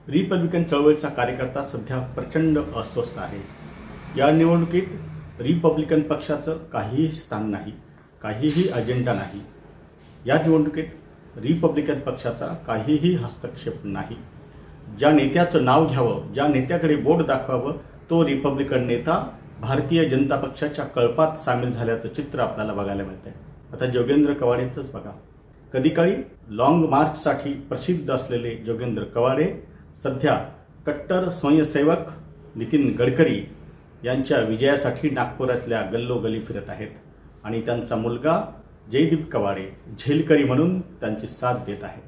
Republican चळवळीचा कार्यकर्ता सध्या प्रचंड अस्वस्थ आहे। या निवडणुकीत रिपब्लिकन पक्षाचं काहीही स्थान नाही, काहीही अजेंडा नाही। या निवडणुकीत रिपब्लिकन पक्षाचा काहीही हस्तक्षेप नाही। ज्या नेत्याचं नाव घ्यावं, ज्या नेत्याकडे बोट दाखवावं, तो रिपब्लिकन नेता भारतीय जनता पक्षाच्या कळपात सामील झाल्याचं चित्र आपल्याला बघायला मिळतंय। आता जोगेंद्र कवाडेंचंच बघा। कधीकाळी लॉंग मार्चसाठी प्रसिद्ध असलेले जोगेंद्र कवाडे सध्या कट्टर स्वयंसेवक नितीन गडकरी यांच्या विजयासाठी नागपुरातल्या गल्लोगल्ली फिरत आहेत आणि त्यांचा मुलगा जयदीप कवाडे झेलकरी म्हणून त्यांची साथ देत आहे।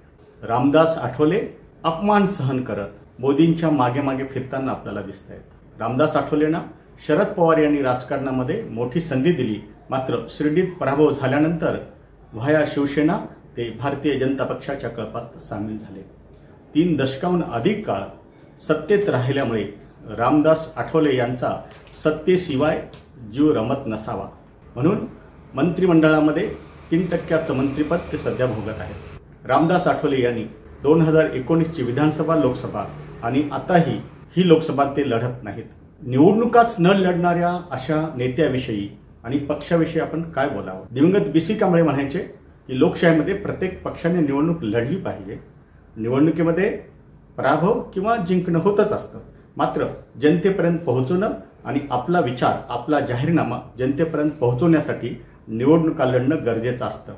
रामदास आठवले अपमान सहन करत मोदींच्या मागे मागे फिरताना आपल्याला दिसत आहेत। रामदास आठवलेंना शरद पवार यांनी राजकारणामध्ये मोठी संधी दिली, मात्र शिर्डीत पराभव झाल्यानंतर व्हाया शिवसेना ते भारतीय जनता पक्षाच्या कळपात सामील झाले। 3 दशकांहून अधिक काळ सत्तेत राहिल्यामुळे रामदास आठवले यांचा सत्तेशिवाय जीव रमत नसावा म्हणून मंत्रिमंडळामध्ये 3% मंत्रिपद ते सध्या भोगत आहेत। रामदास आठवले यांनी 2019ची विधानसभा, लोकसभा आणि आताही ही लोकसभा ते लढत नाहीत। निवडणुकाच न लढणाऱ्या अशा नेत्याविषयी आणि पक्षाविषयी आपण काय बोलावं? दिवंगत BC कांबळे म्हणायचे की लोकशाहीमध्ये प्रत्येक पक्षाने निवडणूक लढली पाहिजे। निवडणुकीमध्ये पराभव किंवा जिंकणं होतच असतं, मात्र जनतेपर्यंत पोहोचणं आणि आपला विचार, आपला जाहीरनामा जनतेपर्यंत पोहोचवण्यासाठी निवडणुका लढणं गरजेचं असतं।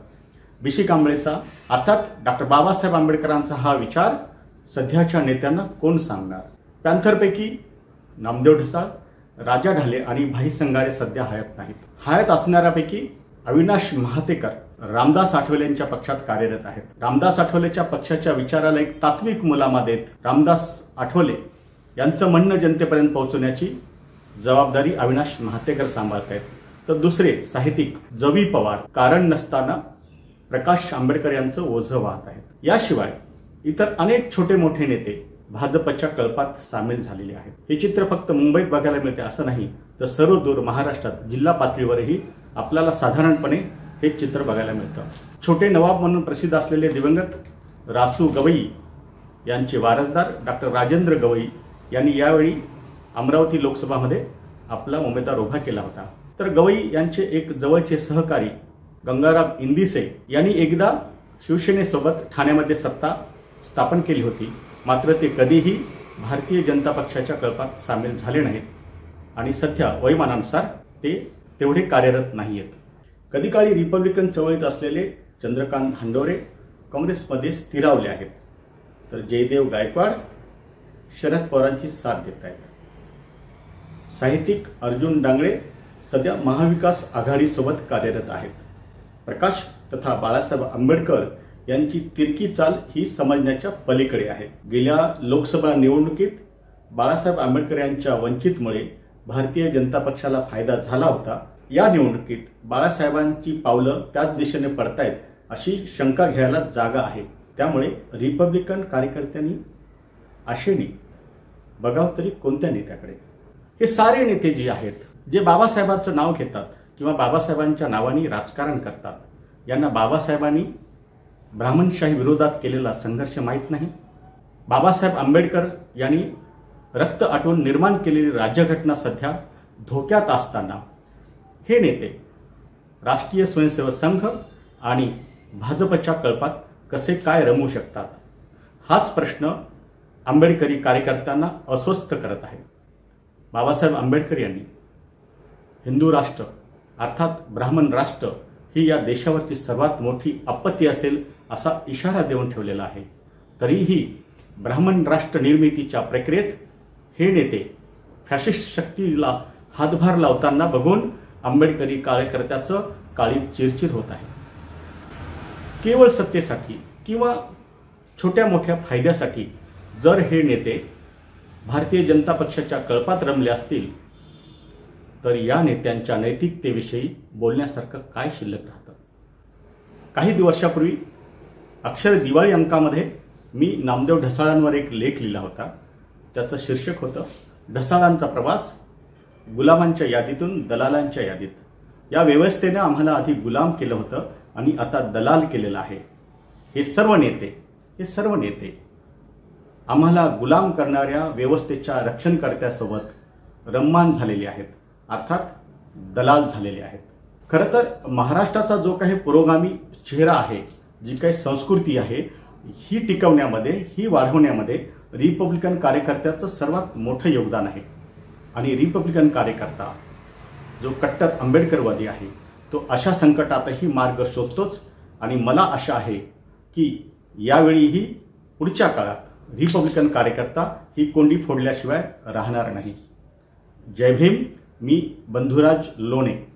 BC कांबळेचा अर्थात डॉक्टर बाबासाहेब आंबेडकरांचा हा विचार सध्याच्या नेत्यांना कोण सांगणार? पॅन्थरपैकी नामदेव ढसाळ, राजा ढाले आणि भाई संगारे सध्या हयात नाहीत। हयात असणाऱ्यापैकी अविनाश महातेकर रामदास आठवलेंच्या पक्षात कार्यरत आहेत। रामदास आठवलेच्या पक्षाच्या विचाराला एक तात्विक मुलामा देत रामदास आठवले यांचं म्हणणं जनतेपर्यंत पोहोचवण्याची जबाबदारी अविनाश महातेकर सांभाळत आहेत, तर दुसरे साहित्यिक जवी पवार कारण नसताना प्रकाश आंबेडकर यांचं ओझं वाहत आहेत। याशिवाय इतर अनेक छोटे मोठे नेते भाजपच्या कळपात सामील झालेले आहेत। हे चित्र फक्त मुंबईत बघायला मिळते असं नाही, तर सर्व दूर महाराष्ट्रात जिल्हा पातळीवरही आपल्याला साधारणपणे हे चित्र बघायला मिळतं। छोटे नवाब म्हणून प्रसिद्ध असलेले दिवंगत रासू गवई यांचे वारसदार डॉक्टर राजेंद्र गवई यांनी यावेळी अमरावती लोकसभामध्ये आपला उमेदवार उभा केला होता। तर गवई यांचे एक जवळचे सहकारी गंगाराम इंदिसे यांनी एकदा शिवसेनेसोबत ठाण्यामध्ये सत्ता स्थापन केली होती, मात्र ते कधीही भारतीय जनता पक्षाच्या कळपात सामील झाले नाहीत आणि सध्या वयोमानानुसार ते तेवढे कार्यरत नाहीत। कधीकाळी रिपब्लिकन चळवळीत असलेले चंद्रकांत हंडोरे काँग्रेसमध्ये स्थिरावले आहेत, तर जयदेव गायकवाड शरद पवारांची साथ देत आहेत। साहित्यिक अर्जुन डांगळे सध्या महाविकास आघाडीसोबत कार्यरत आहेत। प्रकाश तथा बाळासाहेब आंबेडकर यांची तिरकी चाल ही समजण्याच्या पलीकडे आहे। गेल्या लोकसभा निवडणुकीत बाळासाहेब आंबेडकर यांच्या वंचितमुळे भारतीय जनता पक्षाला फायदा झाला होता। या निवडणुकीत बाळासाहेबांची पावलं त्याच दिशेने पडतायत अशी शंका घ्यायला जागा आहे। त्यामुळे रिपब्लिकन कार्यकर्त्यांनी आशेने बघावं तरी कोणत्या नेत्याकडे? हे सारे नेते जे आहेत, जे बाबासाहेबांचं नाव घेतात किंवा बाबासाहेबांच्या नावाने राजकारण करतात, यांना बाबासाहेबांनी ब्राह्मणशाही विरोधात केलेला संघर्ष माहीत नाही। बाबासाहेब आंबेडकर यांनी रक्त आटवून निर्माण केलेली राज्यघटना सध्या धोक्यात असताना हे नेते राष्ट्रीय स्वयंसेवक संघ आणि भाजपच्या कळपात कसे काय रमू शकतात? हाच प्रश्न आंबेडकरी कार्यकर्त्यांना अस्वस्थ करत आहे। बाबासाहेब आंबेडकर यांनी हिंदू राष्ट्र अर्थात ब्राह्मण राष्ट्र ही या देशावरची सर्वात मोठी आपत्ती असेल असा इशारा देऊन ठेवलेला आहे। तरीही ब्राह्मण राष्ट्र निर्मितीच्या प्रक्रियेत हे नेते फॅशिस्ट शक्तीला हातभार लावताना बघून आंबेडकरी कार्यकर्त्याचं काळीज चिरचिर होत आहे। केवळ सत्तेसाठी किंवा छोट्या मोठ्या फायद्यासाठी जर हे नेते भारतीय जनता पक्षाच्या कळपात रमले असतील, तर या नेत्यांच्या नैतिकतेविषयी बोलण्यासारखं काय शिल्लक राहतं? काही वर्षापूर्वी अक्षर दिवाळी अंकामध्ये मी नामदेव ढसाळांवर एक लेख लिहिला होता। त्याचं शीर्षक होतं ढसाळांचा प्रवास गुलामांच्या यादीतून दलालांच्या यादीत। या व्यवस्थेने आम्हाला आधी गुलाम केलं होतं आणि आता दलाल केलेलं आहे। हे सर्व नेते आम्हाला गुलाम करणाऱ्या व्यवस्थेच्या रक्षणकर्त्यासोबत रम्मान झालेले आहेत, अर्थात दलाल झालेले आहेत. खरं तर महाराष्ट्राचा जो काही पुरोगामी चेहरा आहे, जी काही संस्कृती आहे, ही टिकवण्यामध्ये, ही वाढवण्यामध्ये रिपब्लिकन कार्यकर्त्याचं सर्वात मोठं योगदान आहे. आणि रिपब्लिकन कार्यकर्ता जो कट्टर आंबेडकरवादी आहे, तो अशा संकटातही मार्ग शोधतोच. आणि मला आशा आहे की यावेळीही पुढच्या काळात रिपब्लिकन कार्यकर्ता ही कोंडी फोडल्याशिवाय राहणार नाही. जय भीम. मी बंधुराज लोणे.